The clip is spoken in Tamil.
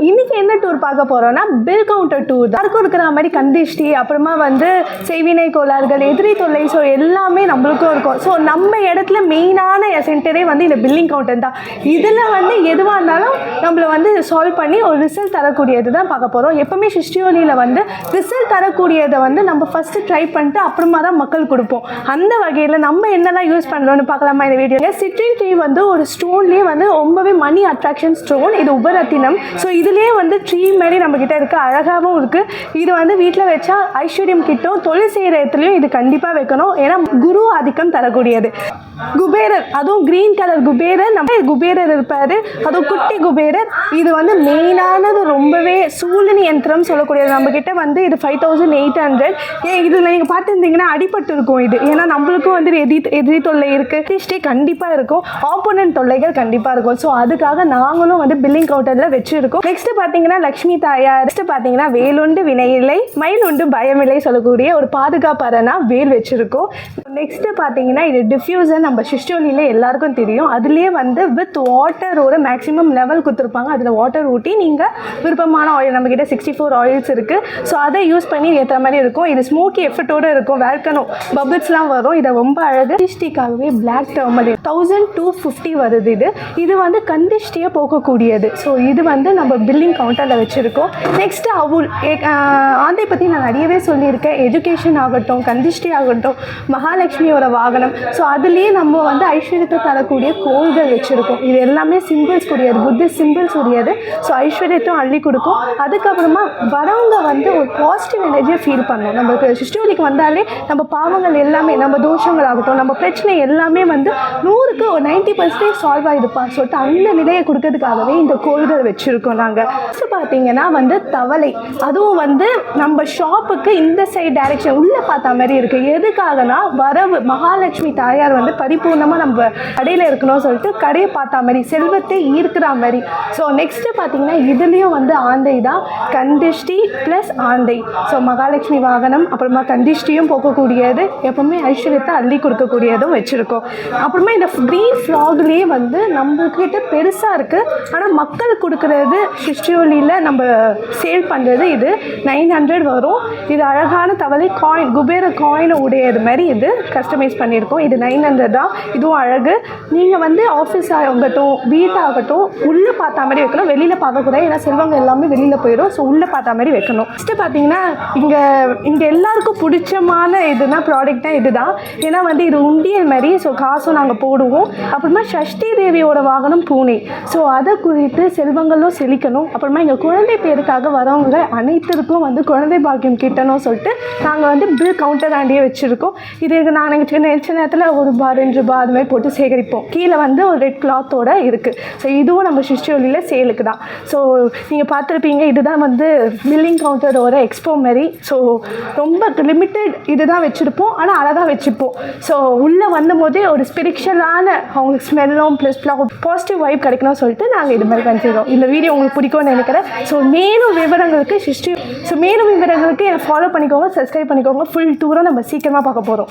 இன்றைக்கி என்ன டூர் பார்க்க போகிறோன்னா பில் கவுண்டர் டூர் தான். யாருக்கும் இருக்கிற மாதிரி கந்திஷ்டி, அப்புறமா வந்து செய்வினை கோளாறுகள், எதிரி தொல்லை, ஸோ எல்லாமே நம்மளுக்கும் இருக்கும். ஸோ நம்ம இடத்துல மெயினான சென்டரே வந்து இந்த பில்லிங் கவுண்டர் தான். இதில் வந்து எதுவாக இருந்தாலும் நம்மளை வந்து சால்வ் பண்ணி ஒரு ரிசல்ட் தரக்கூடியது தான் பார்க்க போகிறோம். எப்போவுமே சிஸ்டியோலியில் வந்து ரிசல்ட் தரக்கூடியதை வந்து நம்ம ஃபஸ்ட்டு ட்ரை பண்ணிட்டு அப்புறமா தான் மக்கள் கொடுப்போம். அந்த வகையில் நம்ம என்னெல்லாம் யூஸ் பண்ணுறோன்னு பார்க்கலாமா இந்த வீடியோவில். சிட்ரின் ட்ரீ வந்து ஒரு ஸ்டோன்லேயே வந்து ரொம்பவே மணி அட்ராக்ஷன் ஸ்டோன். இது உபரத்தினம். ஸோ இதுலேயே வந்து ட்ரீ மாதிரி நம்மக்கிட்ட இருக்குது, அழகாகவும் இருக்குது. இது வந்து வீட்டில் வச்சா ஐஸ்வர்யம் கிட்டும், தொழில் செய்கிற இடத்துலையும் இது கண்டிப்பாக வைக்கணும். ஏன்னா குரு ஆதிக்கம் தரக்கூடியது. குபேரர், அதுவும் கிரீன் கலர் குபேரர், நம்ம குபேரர் இருப்பார், அதுவும் குட்டி குபேரர். இது வந்து மெயினானது, ரொம்பவே சூழ்நிலை யந்திரம் சொல்லக்கூடியது. நம்மக்கிட்ட வந்து இது 5800. இதில் நீங்கள் பார்த்துருந்தீங்கன்னா அடிபட்டு இருக்கும் இது. ஏன்னா நம்மளுக்கும் வந்து எதிரி தொல்லை இருக்குது, ஹிஸ்ட்ரி கண்டிப்பாக இருக்கும், ஆப்போனன்ட் தொல்லைகள் கண்டிப்பாக இருக்கும். ஸோ அதுக்காக நாங்களும் வந்து பில்லிங் கவுண்டரில் வச்சுருக்கோம். நெக்ஸ்ட்டு பார்த்தீங்கன்னா லக்ஷ்மி தாயார், நெக்ஸ்ட்டு பார்த்தீங்கன்னா வேலுண்டு வினையில்லை மயில் உண்டு பயமில்லை சொல்லக்கூடிய ஒரு பாதுகாப்பாரனா வேல் வச்சுருக்கோம். நெக்ஸ்ட்டு பார்த்தீங்கன்னா இது டிஃப்யூசர். நம்ம சிஸ்டோலியில் எல்லாருக்கும் தெரியும். அதுலேயே வந்து வித் வாட்டரோட மேக்ஸிமம் லெவல் கொடுத்துருப்பாங்க. அதில் வாட்டர் ஊட்டி நீங்கள் விருப்பமான ஆயில், நம்மக்கிட்ட 64 ஆயில்ஸ் இருக்குது. ஸோ அதை யூஸ் பண்ணி ஏற்றுற மாதிரி இருக்கும். இது ஸ்மோக்கி எஃபெக்டோடு இருக்கும், வேல்கனோ பபிள்ஸ்லாம் வரும். இதை ரொம்ப அழகு. கந்திஷ்டிக்காகவே பிளாக் டர்மரிக் 1250 வருது. இது வந்து கந்திஷ்டியை போக்கக்கூடியது. ஸோ இது வந்து நம்ம பில்லிங் கவுண்டரில் வச்சுருக்கோம். நெக்ஸ்ட்டு அவுல் ஆந்தை பற்றி நான் நிறையவே சொல்லியிருக்கேன். எஜுகேஷன் ஆகட்டும், கந்திஷ்டி ஆகட்டும், மகாலட்சுமியோட வாகனம். ஸோ அதுலேயே நம்ம வந்து ஐஸ்வர்யத்தை தரக்கூடிய கோள்கள் வச்சுருக்கோம். இது எல்லாமே சிம்பிள்ஸ் உடையது, புத்திஸ்ட் சிம்பிள்ஸ் உடையது. ஸோ ஐஸ்வர்யத்தையும் அள்ளி கொடுக்கும். அதுக்கப்புறமா வரவங்க வந்து ஒரு பாசிட்டிவ் எனர்ஜியை ஃபீல் பண்ணணும். நம்மளுக்கு சிஸ்டோலிக்கு வந்தாலே நம்ம பாவங்கள் எல்லாமே, நம்ம தோஷங்கள் ஆகட்டும், நம்ம பிரச்சனை எல்லாமே வந்து 100க்கு ஒரு 90% சால்வ் ஆகிருப்பான்னு சொல்லிட்டு அந்த நிலையை கொடுக்கறதுக்காகவே இந்த கோள்கள் வச்சுருக்கோம் நாங்கள். ஃபஸ்ட்டு பார்த்தீங்கன்னா வந்து தவளை, அதுவும் வந்து நம்ம ஷாப்புக்கு இந்த சைடு டைரெக்ஷன் உள்ளே பார்த்த மாதிரி இருக்குது. எதுக்காகனா வரவு மகாலட்சுமி தாயார் வந்து பரிபூர்ணமாக நம்ம கடையில் இருக்கணும்னு சொல்லிட்டு கடையை பார்த்தா மாதிரி, செல்வத்தை ஈர்க்கிற மாதிரி. ஸோ நெக்ஸ்ட்டு பார்த்தீங்கன்னா இதுலேயும் வந்து ஆந்தை தான், கந்திஷ்டி ப்ளஸ் ஆந்தை. ஸோ மகாலட்சுமி வாகனம், அப்புறமா கந்திஷ்டியும் போக்கக்கூடியது, எப்போவுமே ஐஸ்வர்யத்தை அள்ளி கொடுக்கக்கூடியதும் வச்சுருக்கோம். அப்புறமா இந்த க்ரீன் ஃப்ளாக்லேயே வந்து நம்மக்கிட்ட பெருசாக இருக்குது. ஆனால் மக்கள் கொடுக்குறது சிஸ்டியோலியில் நம்ம சேல் பண்ணுறது இது 900 வரும். இது அழகான தவளை காயின், குபேர காயின் உடையது மாதிரி இது கஸ்டமைஸ் பண்ணியிருக்கோம். இது 900 தான். இதுவும் அழகு. நீங்கள் வந்து ஆஃபீஸ் ஆகட்டும், வீட்டாகட்டும், உள்ளே பார்த்தா மாதிரி வைக்கணும், வெளியில் பார்க்கக்கூடாது. ஏன்னா செல்வங்க எல்லாமே வெளியில் போயிடும். ஸோ உள்ளே பார்த்தா மாதிரி வைக்கணும். ஃபஸ்ட்டு பார்த்தீங்கன்னா இங்கே எல்லாருக்கும் பிடிச்சமான இதுனா ப்ராடக்ட்னா இது தான். ஏன்னா வந்து இது உண்டியல் மாதிரி. ஸோ காசும் நாங்கள் போடுவோம். அப்புறமா சஷ்டி தேவியோட வாகனம் பூனை. ஸோ அதை குறித்து செல்வங்களும் செழிக்கணும். அப்புறமா எங்கள் குழந்தை பேருக்காக வரவங்க அனைத்திற்கும் வந்து குழந்தை பாக்கியம் கிட்டணும் சொல்லிட்டு நாங்கள் வந்து பில் கவுண்டர் ஆண்டியே வச்சுருக்கோம். இதுக்கு நாங்கள் நினச்ச நேரத்தில் ₹1 ₹2 அது மாதிரி போட்டு சேகரிப்போம். கீழே வந்து ஒரு ரெட் கிளாத்தோட இருக்குது. ஸோ இதுவும் நம்ம சிஸ்டியோலியில் சேலுக்கு தான். ஸோ நீங்கள் பார்த்துருப்பீங்க, இதுதான் வந்து பில்லிங் கவுண்டரோட எக்ஸ்போ மாதிரி. ஸோ ரொம்ப லிமிட்டட் இது தான் வச்சுருப்போம், ஆனால் அழகாக வச்சுப்போம். ஸோ உள்ளே வந்தபோதே ஒரு ஸ்பிரிச்சுவலான அவங்களுக்கு ஸ்மெல்லும் ப்ளஸ் பாசிட்டிவ் வைப் கிடைக்கணும்னு சொல்லிட்டு நாங்கள் இது மாதிரி பண்ணிடுறோம். இந்த வீடியோ உங்களுக்கு பிடிக்கும்னு நினைக்கிறேன். ஸோ மேலும் விவரங்களுக்கு என்னை ஃபாலோ பண்ணிக்கோங்க, சப்ஸ்கிரைப் பண்ணிக்கோங்க. ஃபுல் டூரை நம்ம சீக்கிரமாக பார்க்க போகிறோம்.